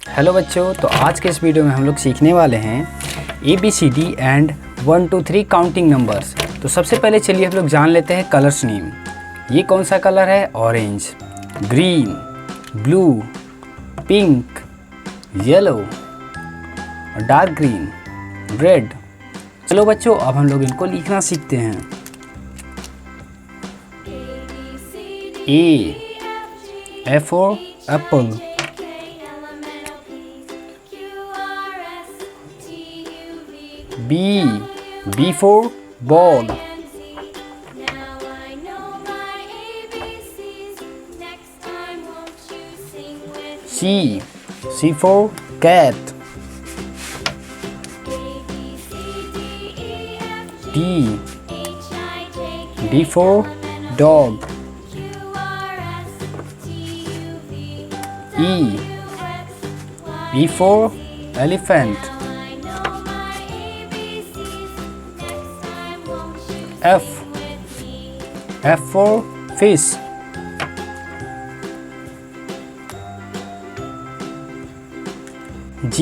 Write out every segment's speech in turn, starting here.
Hello बच्चों, तो आज के इस वीडियो में हम लोग सीखने वाले हैं ABCD एंड 1 2 3 काउंटिंग नंबर्स। तो सबसे पहले चलिए हम लोग जान लेते हैं कलर्स नेम। ये कौन सा कलर है? Orange, green, blue, pink, yellow, dark green, red. चलो बच्चों, अब हम लोग इनको लिखना सीखते हैं। A for apple, B for ball, C for cat, D for dog, E for elephant, F for fish, G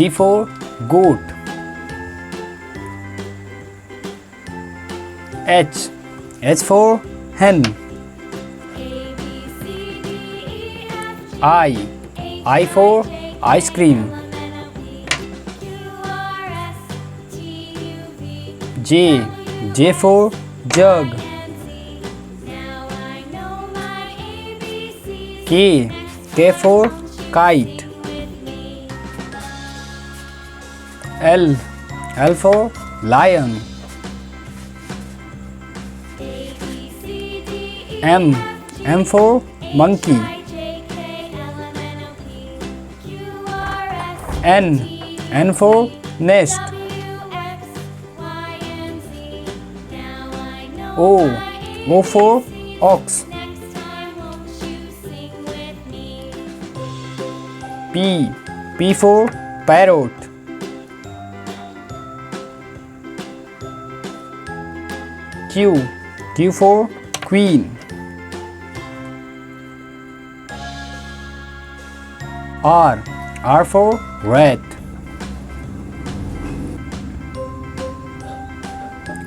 for goat, H for hen, I for ice cream, J for jug, K for kite, L for lion, M for monkey, N for nest, O for ox, P for parrot, Q for queen, R for rat,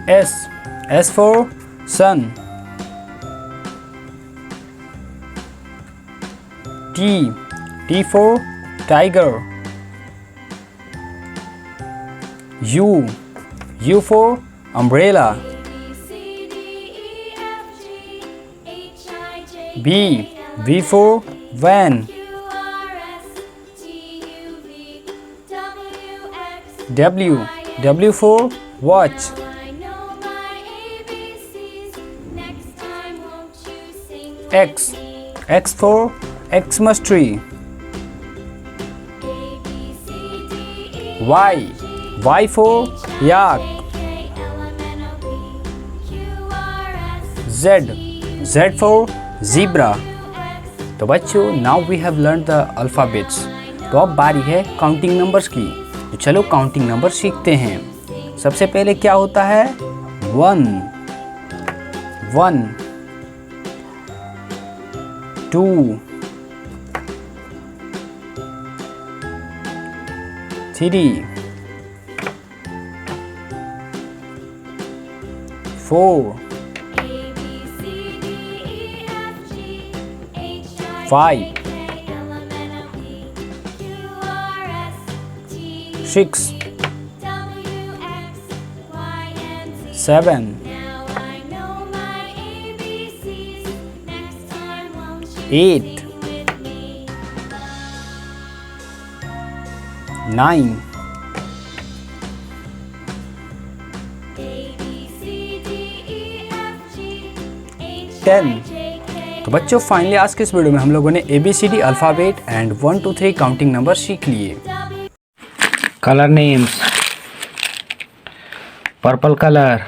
S for sun, T for tiger, U for umbrella, V for van, W for watch, X for Xmas tree, Y for yak, Z for zebra। तो बच्चों, now we have learn the alphabets. तो अब बारी है counting numbers की। तो चलो counting number सीखते हैं। सबसे पहले क्या होता है? 1, 2, 3, 4, 5, 6, 7, 8, 9, 10। तो बच्चों, फाइनली आज के इस वीडियो में हम लोगों ने ABCD alphabet and 1 2 3 counting number सीख लिए। Colour names: purple colour,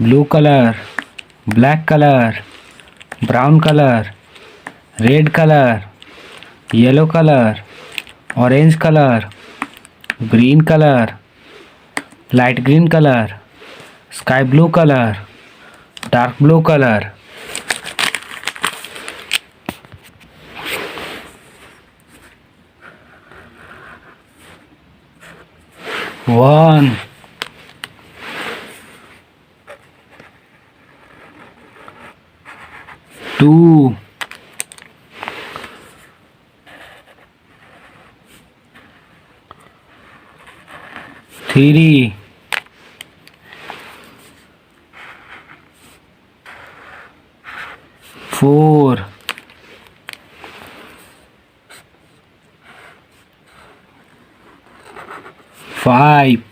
blue colour, black colour, brown colour, red colour, yellow colour, orange colour, green colour, light green colour, sky blue colour, dark blue colour, 1 2 3 4 5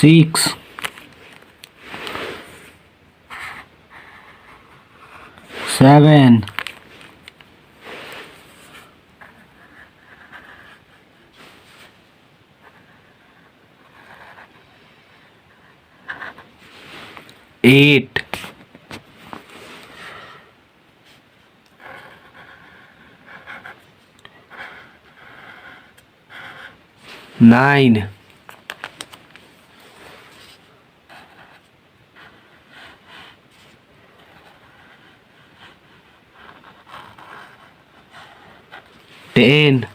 6 7 8 9 10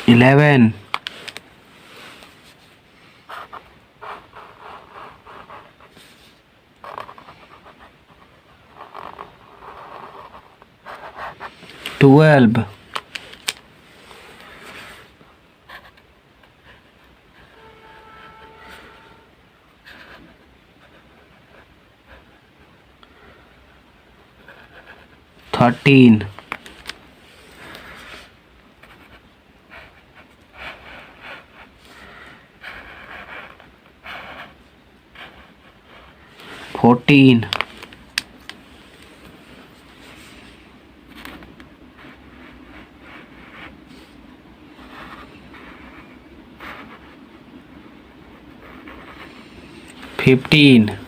11 12 13 14 15